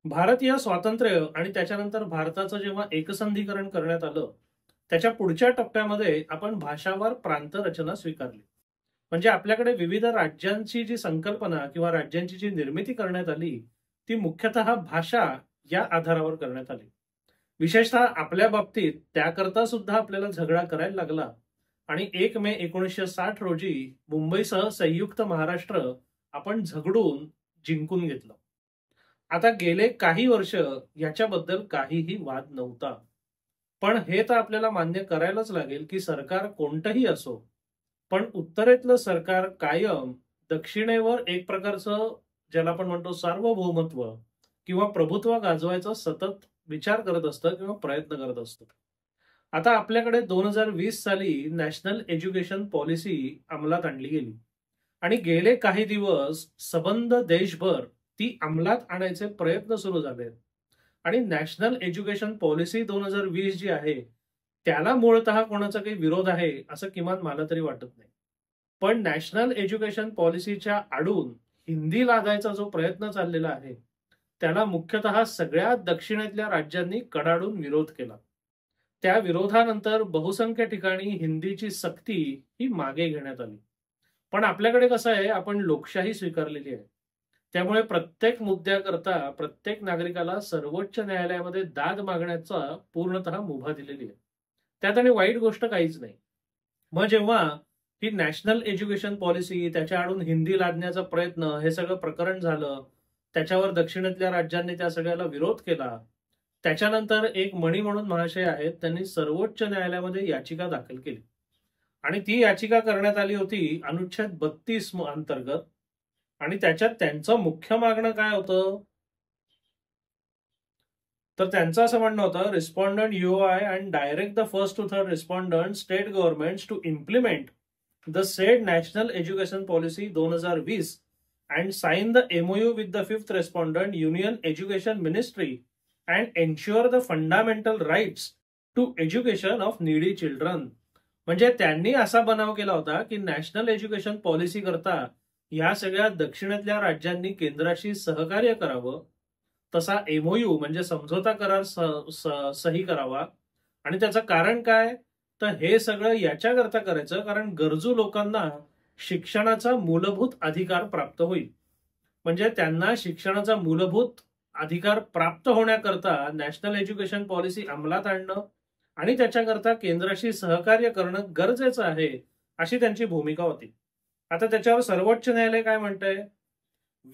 भारतीय स्वातंत्र्य आणि त्याच्यानंतर भारताचं जेव्हा एकसंधीकरण करण्यात आलं, त्याच्या पुढच्या टप्प्यामध्ये आपण भाषावार प्रांत रचना स्वीकारली. म्हणजे आपल्याकडे विविध राज्यांची जी संकल्पना किंवा राज्यांची जी निर्मिती करण्यात आली, ती मुख्यतः भाषा या आधारावर करण्यात आली. विशेषतः आपल्या बाबतीत त्याकरता सुद्धा आपल्याला झगडा करायला लागला आणि 1 मे 1960 रोजी मुंबईसह संयुक्त महाराष्ट्र आपण झगडून जिंकून घेतलं. आता गेले काही वर्ष याच्याबद्दल काहीही वाद नव्हता. पण हे तर आपल्याला मान्य करायलाच लागेल की सरकार कोणतंही असो, पण उत्तरेतलं सरकार कायम दक्षिणेवर एक प्रकारचं, ज्याला आपण म्हणतो सार्वभौमत्व किंवा प्रभुत्व गाजवायचा सतत विचार करत असतं किंवा प्रयत्न करत असतं. आता आपल्याकडे 2020 साली नॅशनल एज्युकेशन पॉलिसी अंमलात आणली गेली आणि गेले काही दिवस सबंध देशभर ती अंमलात आणायचे प्रयत्न सुरू झाले. आणि नॅशनल एज्युकेशन पॉलिसी 2020 जी आहे, त्याला मूळतः कोणाचा काही विरोध आहे असं किमान मला तरी वाटत नाही. पण नॅशनल एज्युकेशन पॉलिसीच्या आडून हिंदी लादायचा जो प्रयत्न चाललेला आहे, त्याला मुख्यतः सगळ्या दक्षिणेतल्या राज्यांनी कडाडून विरोध केला. त्या विरोधानंतर बहुसंख्य ठिकाणी हिंदीची सक्ती ही मागे घेण्यात आली. पण आपल्याकडे कसं आहे, आपण लोकशाही स्वीकारलेली आहे. त्यामुळे प्रत्येक मुद्द्याकरता प्रत्येक नागरिकाला सर्वोच्च न्यायालयामध्ये दाद मागण्याचा पूर्णतः मुभा दिलेली आहे. त्यात आणि वाईट गोष्ट काहीच नाही. मग जेव्हा ही नॅशनल एज्युकेशन पॉलिसी, त्याच्या आडून हिंदी लादण्याचा प्रयत्न, हे सगळं प्रकरण झालं, त्याच्यावर दक्षिणेतल्या राज्यांनी त्या सगळ्याला विरोध केला. त्याच्यानंतर एक मणी म्हणून महाशय आहेत, त्यांनी सर्वोच्च न्यायालयामध्ये याचिका दाखल केली आणि ती याचिका करण्यात आली होती अनुच्छेद 32 अंतर्गत. आणि त्याच्यात त्यांचं मुख्य मागणं काय होतं, तर त्यांचं असं म्हणणं होतं, respondent UOI and direct the first to third respondent state governments to implement the said national education policy 2020 and sign the MOU with the fifth respondent union education ministry and ensure the fundamental rights to education of needy children. म्हणजे त्यांनी असा बनाव केला होता की national education policy करता या सगळ्या दक्षिणेतल्या राज्यांनी केंद्राशी सहकार्य करावं, तसा MOU म्हणजे समझोता करार सही करावा. आणि त्याचं कारण काय, तर हे सगळं याच्याकरता करायचं कारण गरजू लोकांना शिक्षणाचा मूलभूत अधिकार प्राप्त होईल. म्हणजे त्यांना शिक्षणाचा मूलभूत अधिकार प्राप्त होण्याकरता नॅशनल एज्युकेशन पॉलिसी अंमलात आणणं आणि त्याच्याकरता केंद्राशी सहकार्य करणं गरजेचं आहे, अशी त्यांची भूमिका होती. आता त्याच्यावर सर्वोच्च न्यायालय काय म्हणतंय,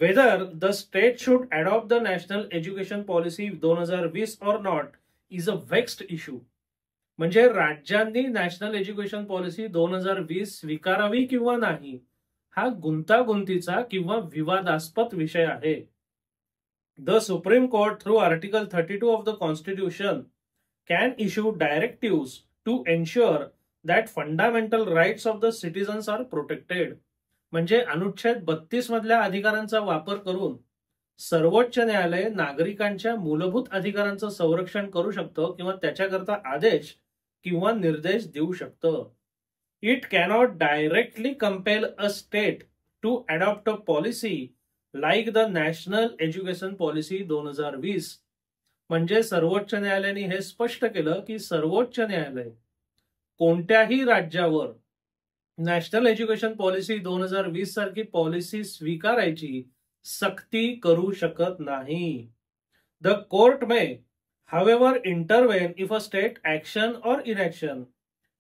whether the state should adopt the national education policy 2020 or not is a vexed issue. म्हणजे राज्यांनी नॅशनल एज्युकेशन पॉलिसी 2020 स्वीकारावी किंवा नाही, हा गुंतागुंतीचा किंवा विवादास्पद विषय आहे. The supreme court through article 32 of the constitution can issue directives to ensure that fundamental rights of the citizens are protected. म्हणजे अनुच्छेद 32 मधल्या अधिकारांचा वापर करून सर्वोच्च न्यायालय नागरिकांच्या मूलभूत अधिकारांचं संरक्षण करू शकतं किंवा त्याच्याकरता आदेश किंवा निर्देश देऊ शकतं. It cannot directly compel a state to adopt a policy like the national education policy 2020. म्हणजे सर्वोच्च न्यायालयाने हे स्पष्ट केलं की सर्वोच्च न्यायालय कोणत्याही राज्यावर नॅशनल एज्युकेशन पॉलिसी 2020 सारखी पॉलिसी स्वीकारायची सक्ती करू शकत नाही. The court may however intervene if a state action or inaction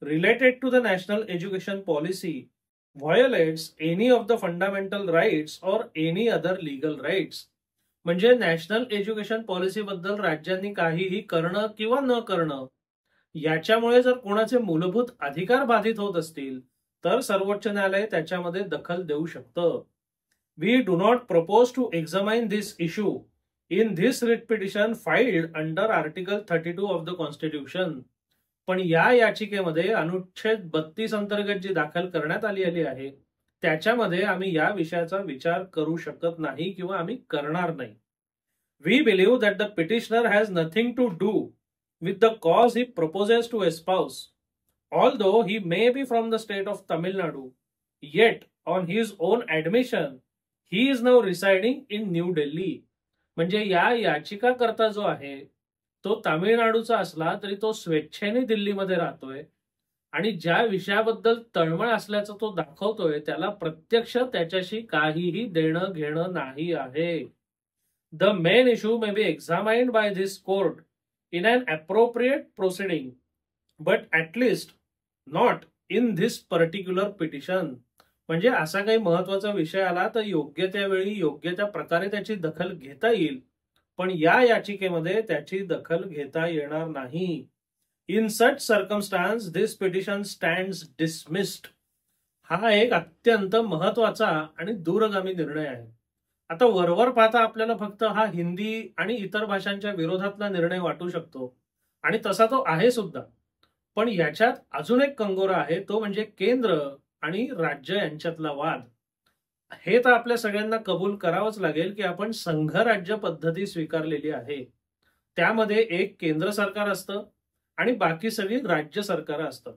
related to the national education policy violates any of the fundamental rights or any other legal rights. म्हणजे national education policy बद्दल राज्यांनी काहीही करणं किंवा न करणं याच्यामुळे जर कोणाचे मूलभूत अधिकार बाधित होत असतील तर सर्वोच्च न्यायालय त्याच्यामध्ये दखल देऊ शकतं. We do not propose to examine this issue in this writ petition filed under Article 32 of the Constitution. पण या याचिकेमध्ये अनुच्छेद 32 अंतर्गत जी दाखल करण्यात आली आहे, त्याच्यामध्ये आम्ही या विषयाचा विचार करू शकत नाही किंवा आम्ही करणार नाही. We believe that the petitioner has nothing to do with the cause he proposes to espouse. Although he may be from the state of Tamil Nadu, yet on his own admission, he is now residing in New Delhi. म्हणजे या याचिकाकर्ता जो आहे तो तामिळनाडूचा असला तरी तो स्वेच्छेने दिल्लीमध्ये राहतोय आणि ज्या विषयाबद्दल तळमळ असल्याचं तो दाखवतोय त्याला प्रत्यक्ष त्याच्याशी काहीही देणं घेणं नाही आहे. The main issue may be examined by this court in an appropriate proceeding but at least not in this particular petition. म्हणजे असा काही महत्वाचा विषय आला तर योग्य त्यावेळी योग्य त्या प्रकारे त्याची दखल घेता येईल, पण या याचिकेमध्ये त्याची दखल घेता येणार नाही. In such circumstances this petition stands dismissed. हा एक अत्यंत महत्वाचा आणि दूरगामी निर्णय आहे. आता वरवर पाहता आपल्याला फक्त हा हिंदी आणि इतर भाषांच्या विरोधातला निर्णय वाटू शकतो आणि तसा तो आहे सुद्धा. पण याच्यात अजून एक कंगोरा आहे, तो म्हणजे केंद्र आणि राज्य यांच्यातला वाद. हे तर आपल्या सगळ्यांना कबूल करावंच लागेल की आपण संघ राज्य पद्धती स्वीकारलेली आहे. त्यामध्ये एक केंद्र सरकार असतं आणि बाकी सगळी राज्य सरकार असतात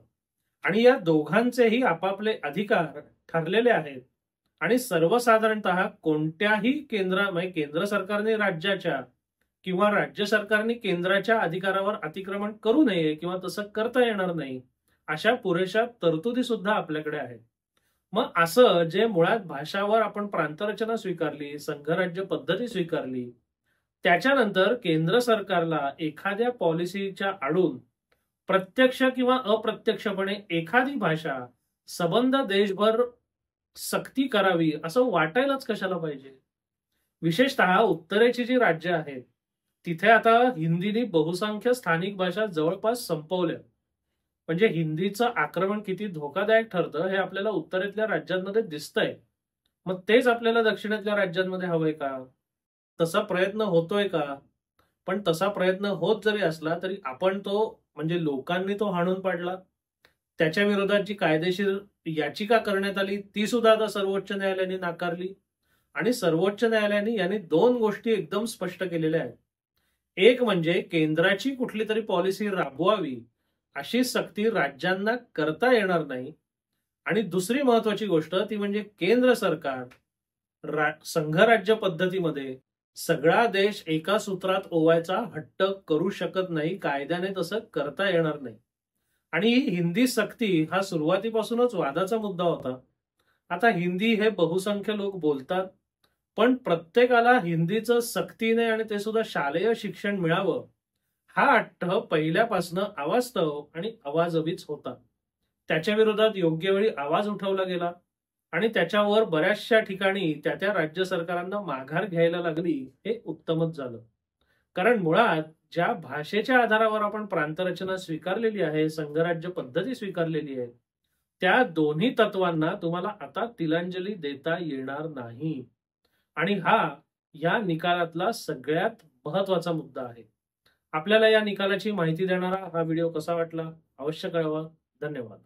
आणि या दोघांचेही आपापले अधिकार ठरलेले आहेत आणि सर्वसाधारणतः कोणत्याही केंद्र सरकारने राज्याच्या किंवा राज्य सरकारने केंद्राच्या अधिकारावर अतिक्रमण करू नये किंवा तसं करता येणार नाही अशा पुरेशा तरतुदी सुद्धा आपल्याकडे आहेत. मग असं जे मुळात भाषावर आपण प्रांतरचना स्वीकारली, संघराज्य पद्धती स्वीकारली, त्याच्यानंतर केंद्र सरकारला एखाद्या पॉलिसीच्या आडून प्रत्यक्ष किंवा अप्रत्यक्षपणे एखादी भाषा सबंध देशभर सक्ती करावी असं वाटायलाच कशाला पाहिजे. विशेषतः उत्तरेची जी राज्य आहेत तिथे आता हिंदीने बहुसंख्य स्थानिक भाषा जवळपास संपवल्या. म्हणजे हिंदीचं आक्रमण किती धोकादायक ठरतं हे आपल्याला उत्तरेतल्या राज्यांमध्ये दिसतंय. मग तेच आपल्याला दक्षिणेतल्या राज्यांमध्ये हवंय का? तसा प्रयत्न होतोय का? पण तसा प्रयत्न होत जरी असला तरी आपण तो म्हणजे लोकांनी तो हाणून पाडला. त्याच्या विरोधात जी कायदेशीर याचिका करण्यात आली ती सुद्धा आता सर्वोच्च न्यायालयाने नाकारली आणि सर्वोच्च न्यायालयाने यांनी दोन गोष्टी एकदम स्पष्ट केलेल्या आहेत. एक म्हणजे केंद्राची कुठली तरी पॉलिसी राबवावी अशी सक्ती राज्यांना करता येणार नाही आणि दुसरी महत्वाची गोष्ट ती म्हणजे केंद्र सरकार संघराज्य पद्धतीमध्ये सगळा देश एका सूत्रात ओवायचा हट्ट करू शकत नाही, कायद्याने तसं करता येणार नाही. आणि हिंदी सक्ती हा सुरुवातीपासूनच वादाचा मुद्दा होता. आता हिंदी हे बहुसंख्य लोक बोलतात, पण प्रत्येकाला हिंदीचं सक्तीने आणि ते सुद्धा शालेय शिक्षण मिळावं हा हट्ट पहिल्यापासून अवास्तव आणि अवाजवीच होता. त्याच्या विरोधात योग्य वेळी आवाज उठवला गेला आणि त्याच्यावर बऱ्याचशा ठिकाणी त्या राज्य सरकारांना माघार घ्यायला लागली. हे उत्तमच झालं, कारण मुळात ज्या भाषेच्या आधारावर आपण प्रांतरचना स्वीकारलेली आहे, संघराज्य पद्धती स्वीकारलेली आहे, त्या दोन्ही तत्वांना तुम्हाला आता तिलांजली देता येणार नाही. आणि हा या निकालातला सगळ्यात महत्वाचा मुद्दा आहे. आपल्याला या निकालाची माहिती देणारा हा व्हिडिओ कसा वाटला अवश्य कळवा. धन्यवाद.